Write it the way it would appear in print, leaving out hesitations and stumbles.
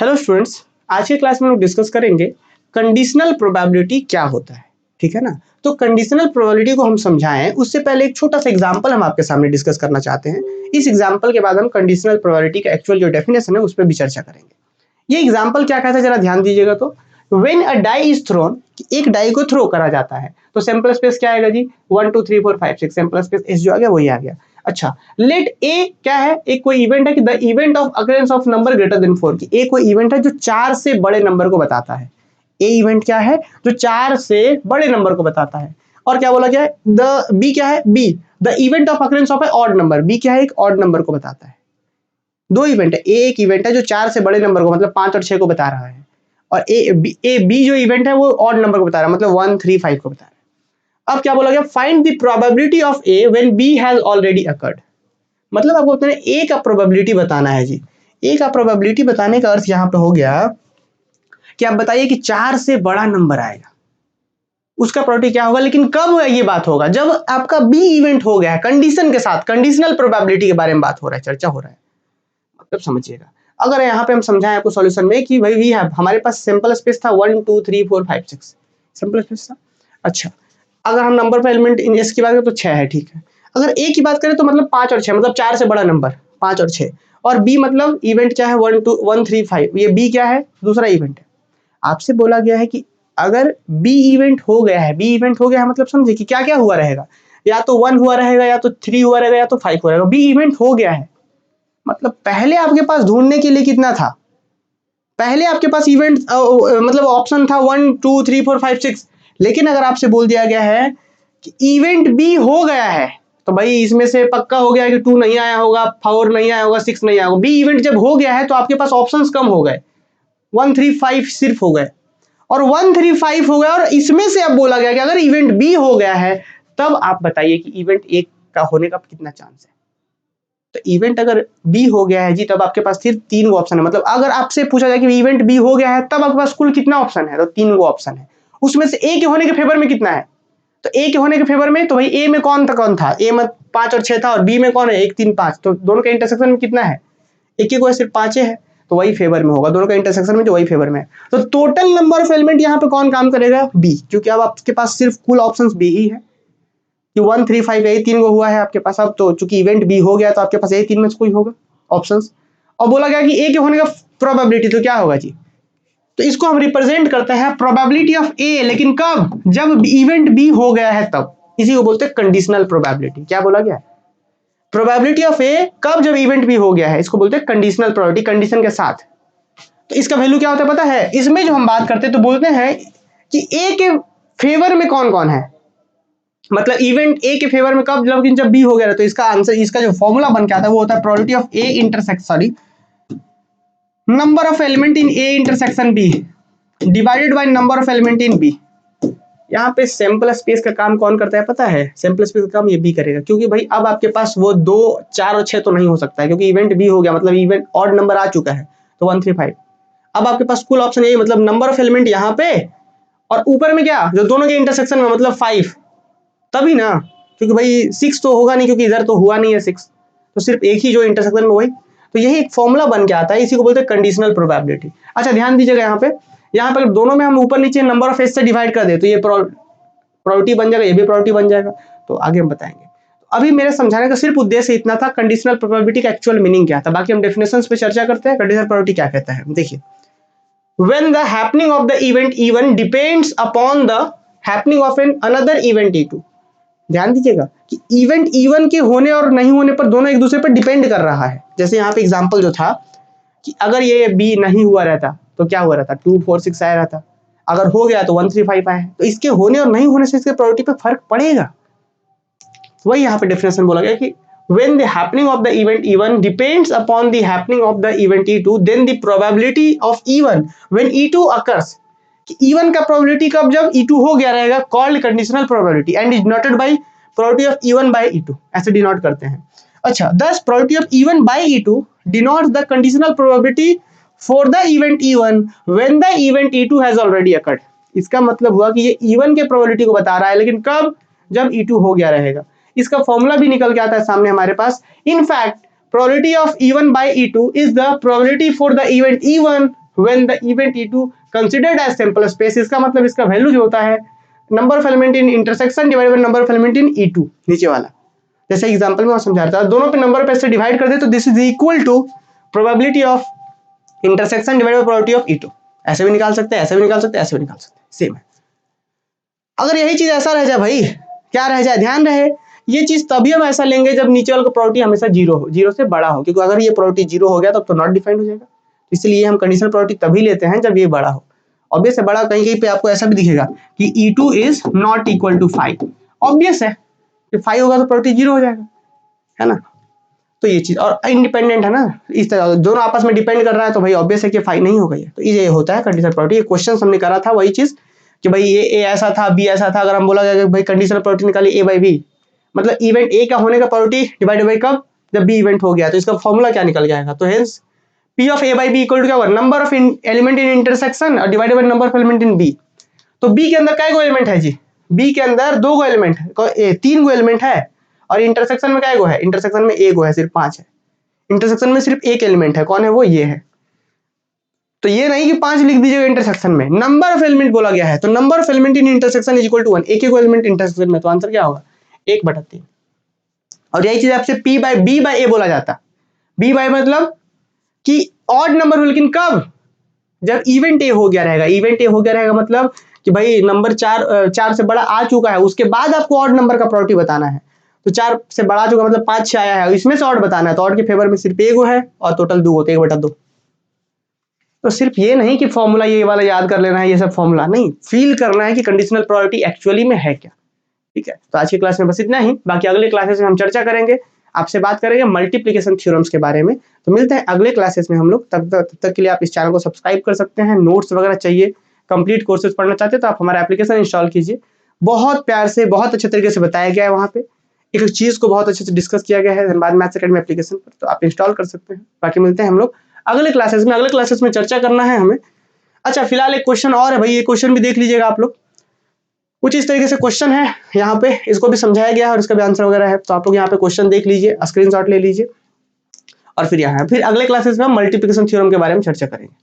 Hello students, आज के class में हम डिस्कस करेंगे कंडीशनल प्रोबेबिलिटी क्या होता है। ठीक है ना। तो कंडीशनल प्रोबेबिलिटी को हम समझाएं उससे पहले एक छोटा सा एग्जांपल हम आपके सामने डिस्कस करना चाहते हैं। इस एग्जांपल के बाद हम कंडीशनल प्रोबेबिलिटी का एक्चुअल जो डेफिनेशन है उस पर भी चर्चा करेंगे। ये एग्जांपल क्या कहता है जरा ध्यान दीजिएगा। तो when a die is thrown, एक डाई को थ्रो करा जाता है तो सैंपल स्पेस क्या आएगा जी, 1 2 3 4 5 6, सैंपल स्पेस एस जो आ गया वही आ गया। अच्छा, लेट ए क्या है, एक कोई इवेंट है कि the event of occurrence of number greater than 4, की एक कोई इवेंट है जो 4 से बड़े नंबर को बताता है। ए इवेंट क्या है जो 4 से बड़े नंबर को बताता है। और क्या बोला गया है, द बी क्या है, B the event of occurrence of a odd number, B क्या है एक ऑड नंबर को बताता है। दो इवेंट है, ए एक इवेंट है जो 4 से बड़े नंबर को मतलब 5 और 6 को बता रहा है, और ए बी जो इवेंट है वो ऑड नंबर को बता रहा है मतलब 1 3 5 को बता रहा है। अब क्या बोला गया, find the probability of A when B has already occurred. मतलब आपको अपने ए का प्रोबेबिलिटी बताना है जी। ए का प्रोबेबिलिटी बताने का अर्थ यहां पे हो गया कि आप बताइए कि 4 से बड़ा नंबर आएगा, उसका प्रोबेबिलिटी क्या होगा। लेकिन कब ये बात होगा, जब आपका बी इवेंट हो गया है कंडीशन के साथ। कंडीशनल प्रोबेबिलिटी के बारे में बात हो रहा है, चर्चा हो रहा है, मतलब समझिएगा। अगर यहाँ पे हम समझाएं आपको सॉल्यूशन में कि भाई वी हैव, हमारे पास सिंपल स्पेस था 1 2 3 4 5 6, सिंपल स्पेस था। अच्छा, अगर हम number of element in S की बात करें तो 6 है, ठीक है। अगर ए की बात करें तो मतलब 5 और 6, मतलब 4 से बड़ा नंबर 5 और 6। और बी मतलब इवेंट क्या है 1 2 1 3 5, ये बी क्या है दूसरा इवेंट है। आपसे बोला गया है कि अगर बी इवेंट हो गया है, बी इवेंट हो गया है मतलब समझे कि क्या क्या हुआ रहेगा, या तो 1 हुआ रहेगा, या तो 3 हुआ रहेगा, या तो 5 हुआ रहेगा। बी इवेंट हो गया है मतलब पहले आपके पास ढूंढने के लिए कितना था, पहले आपके पास इवेंट मतलब ऑप्शन था 1 2 3 4 5 6। लेकिन अगर आपसे बोल दिया गया है कि इवेंट बी हो गया है तो भाई इसमें से पक्का हो गया कि 2 नहीं आया होगा, 4 नहीं आया होगा, 6 नहीं आया होगा। बी इवेंट जब हो गया है तो आपके पास ऑप्शंस कम हो गए, 1 3 5 सिर्फ हो गए, और 1 3 5 हो गया। और इसमें से अब बोला गया कि अगर इवेंट बी हो गया है तब आप बताइए कि इवेंट ए का होने का कितना चांस है। तो इवेंट अगर बी हो गया है जी तब आपके पास सिर्फ 3 गो ऑप्शन है। मतलब अगर आपसे पूछा जाए कि इवेंट बी हो गया है तब आपके पास कुल कितना ऑप्शन है, तो 3 गो ऑप्शन है। उसमें से ए के होने के फेवर में कितना है, तो ए के होने के फेवर में तो भाई ए में कौन था, ए में 5 और 6 था, और बी में कौन है 1 3 5, तो दोनों के इंटरसेक्शन में कितना है, एक को है सिर्फ 5 है, तो वही फेवर में होगा दोनों का इंटरसेक्शन में, जो वही फेवर में है। तो टोटल नंबर ऑफ एलिमेंट यहाँ पे कौन काम करेगा, बी, क्योंकि अब आपके पास सिर्फ कुल ऑप्शन बी ही है कि 1 3 5 यही 3 गो हुआ है आपके पास। अब तो चूंकि इवेंट बी हो गया तो आपके पास यही 3 में से कोई होगा ऑप्शंस। और बोला गया कि ए के होने का प्रोबेबिलिटी तो क्या होगा जी, तो इसको हम रिप्रेजेंट करते हैं प्रोबेबिलिटी ऑफ ए, लेकिन कब, जब इवेंट बी हो गया है तब। इसी को बोलते हैं कंडीशनल प्रोबेबिलिटी। क्या बोला गया, प्रोबेबिलिटी ऑफ ए कब, जब इवेंट बी हो गया है, इसको बोलते हैं कंडीशनल प्रोबेबिलिटी, कंडीशन के साथ। तो इसका वैल्यू क्या होता है पता है, इसमें जो हम बात करते हैं तो बोलते हैं कि ए के फेवर में कौन कौन है, मतलब इवेंट ए के फेवर में कब, जब बी हो गया। तो इसका आंसर, इसका जो फॉर्मूला बन के आता है वो होता है probability of A intersect, sorry, number of element in A intersection B divided by number of element in B. यहाँ पे सैंपल स्पेस का काम कौन करता है पता है, सैंपल स्पेस का काम ये बी करेगा, क्योंकि भाई अब आपके पास वो 2 4 और 6 तो नहीं हो सकता है, क्योंकि इवेंट बी हो गया मतलब इवेंट ऑड नंबर आ चुका है, तो 1 3 5। अब आपके पास कुल ऑप्शन यही, मतलब नंबर ऑफ एलिमेंट यहाँ पे, और ऊपर में क्या जो दोनों के इंटरसेक्शन में मतलब 5, तभी ना, क्योंकि भाई 6 तो होगा नहीं, क्योंकि इधर तो हुआ नहीं है 6, तो सिर्फ एक ही जो इंटरसेक्शन में वही। तो यही एक फॉर्मूला बन के आता है, इसी को बोलते हैं कंडीशनल प्रोबेबिलिटी। अच्छा ध्यान दीजिएगा, यहाँ पे दोनों में हम ऊपर नीचे नंबर ऑफ एज से डिवाइड कर दे तो ये प्रोबेबिलिटी बन जाएगा, ये भी प्रोबेबिलिटी बन जाएगा। तो आगे हम बताएंगे। तो अभी मेरे समझाने का सिर्फ उद्देश्य इतना था, कंडीशनल प्रोबेबिलिटी का एक्चुअल मीनिंग क्या था। बाकी हम डेफिनेशंस पे चर्चा करते हैं। कंडीशनल प्रोबेबिलिटी क्या कहता है, देखिए, when the happening of the event E1 depends upon the happening of an another event E2। ध्यान दीजिएगा कि इवेंट E1 के होने और नहीं होने पर दोनों एक दूसरे पर डिपेंड कर रहा है। जैसे यहाँ पे एग्जांपल जो था कि अगर ये बी नहीं हुआ रहता तो क्या हुआ रहता, 2 4 6 आया रहता, अगर हो गया तो 1 3 5 आया। तो इसके होने और नहीं होने से इसके प्रोबेबिलिटी पे फर्क पड़ेगा। वही यहाँ पे डेफिनेशन बोला गया कि when the happening of the event E1 depends upon the happening of the event E2, then the probability of E1 when E2 occurs, कि E1 का probability कब, जब E2 हो गया रहेगा, called conditional probability and is denoted by probability of E1 by E2, ऐसे denote करते हैं। अच्छा, thus probability of E1 by E2 denotes the conditional probability for the event E1 when the event E2 has already occurred। इसका मतलब हुआ कि ये E1 के probability को बता रहा है, लेकिन कब, जब E2 हो गया रहेगा। इसका फॉर्मूला भी निकल के आता है सामने हमारे पास। In fact probability of E1 by E2 is the probability for the event E1 when the event E2 considered as sample space, इसका मतलब इसका वैल्यू जो होता है number of element in intersection divided by number of element in E2, नीचे वाला जैसे example में समझा रहा था, दोनों पे नंबर पे से डिवाइड कर दे तो this is equal to probability of intersection divided by probability of E2। ऐसे भी निकाल सकते हैं, ऐसे भी निकाल सकते हैं, ऐसे भी निकाल सकते हैं, सेम है। अगर यही चीज ऐसा रह जाए भाई, क्या रह जाए, ध्यान रहे ये चीज तभी हम ऐसा लेंगे जब नीचे वाला प्रोबेबिलिटी हमेशा जीरो हो, जीरो से बड़ा हो, क्योंकि अगर ये प्रोबेबिलिटी जीरो हो गया तब तो नॉट डिफाइंड हो जाएगा। इसलिए हम कंडीशनल प्रोबेबिलिटी तभी लेते हैं जब ये बड़ा हो। ऑब्वियस है, बड़ा कहीं कहीं पे आपको ऐसा भी दिखेगा कि E2 is not equal to 5, obvious है कि 5 होगा तो प्रोबेबिलिटी जीरो हो जाएगा, है ना। तो ये चीज और इंडिपेंडेंट है ना, इस तरह दोनों आपस में डिपेंड कर रहा है तो भाई ऑब्वियस है कि 5 नहीं होगा ये। तो ये होता है कंडीशनल प्रोबेबिलिटी। ये क्वेश्चन हमने करा था वही चीज कि भाई ये ए ऐसा था, बी ऐसा था, अगर हम बोला गया कि भाई कंडीशनल प्रोबेबिलिटी निकाली A बाई बी, मतलब इवेंट ए का होने का प्रोबेबिलिटी डिवाइडेड बाई कब, जब बी इवेंट हो गया, तो इसका फॉर्मूला क्या निकल जाएगा, तो hence P of A by B equal to क्या होगा, number of element in intersection और divided by number of element in B। तो B के अंदर काय गो एलिमेंट है जी, B के अंदर 2 गो एलिमेंट है, 3 गो एलिमेंट है, और इंटरसेक्शन में काय गो है, इंटरसेक्शन में 1 गो है, सिर्फ 5 है। इंटरसेक्शन में सिर्फ एक एलिमेंट है, कौन है वो, ये है। तो ये नहीं कि 5 लिख दीजिएगा इंटरसेक्शन में, नंबर ऑफ एलिमेंट बोला गया है, तो number of element in intersection is equal to 1, एक एलिमेंट इंटरसेक्शन में, तो आंसर क्या होगा 1/3। और यही चीज आपसे P by B by A बोला जाता, B बाय मतलब कि ऑड नंबर हो, लेकिन कब, जब इवेंट ए हो गया रहेगा। इवेंट ए हो गया रहेगा मतलब कि भाई नंबर 4 से बड़ा आ चुका है, उसके बाद आपको ऑड नंबर का प्रोबेबिलिटी बताना है। तो 4 से बड़ा चुका मतलब 5 6 आया है, इसमें से ऑड बताना है, तो ऑड के फेवर में सिर्फ 1 है और टोटल 2 होते 1/2। तो सिर्फ ये नहीं कि फॉर्मूला ये वाला याद कर लेना है, ये सब फॉर्मूला नहीं, फील करना है कि कंडीशनल प्रोबेबिलिटी एक्चुअली में है क्या। ठीक है, तो आज की क्लास में बस इतना ही, बाकी अगले क्लासेस में हम चर्चा करेंगे, आपसे बात करेंगे मल्टीप्लिकेशन थ्योरम्स के बारे में। तो मिलते हैं अगले क्लासेस में हम लोग, तब तक के लिए आप इस चैनल को सब्सक्राइब कर सकते हैं। नोट्स वगैरह चाहिए, कंप्लीट कोर्सेज पढ़ना चाहते हैं तो आप हमारा एप्लीकेशन इंस्टॉल कीजिए, बहुत प्यार से बहुत अच्छे तरीके से बताया गया है, वहाँ पे एक चीज को बहुत अच्छे से डिस्कस किया गया है धनबाद मैथ्स एकेडमी एप्लीकेशन पर, तो आप इंस्टॉल कर सकते हैं। बाकी मिलते हैं हम लोग अगले क्लासेस में, अगले क्लासेस में चर्चा करना है हमें। अच्छा फिलहाल एक क्वेश्चन और है भाई, ये क्वेश्चन भी देख लीजिएगा आप लोग, कुछ इस तरीके से क्वेश्चन है यहाँ पे, इसको भी समझाया गया है और इसका भी आंसर वगैरह है, तो आप लोग यहाँ पे क्वेश्चन देख लीजिए, स्क्रीनशॉट ले लीजिए, और फिर यहाँ फिर अगले क्लासेस में हम मल्टीप्लिकेशन थ्योरम के बारे में चर्चा करेंगे।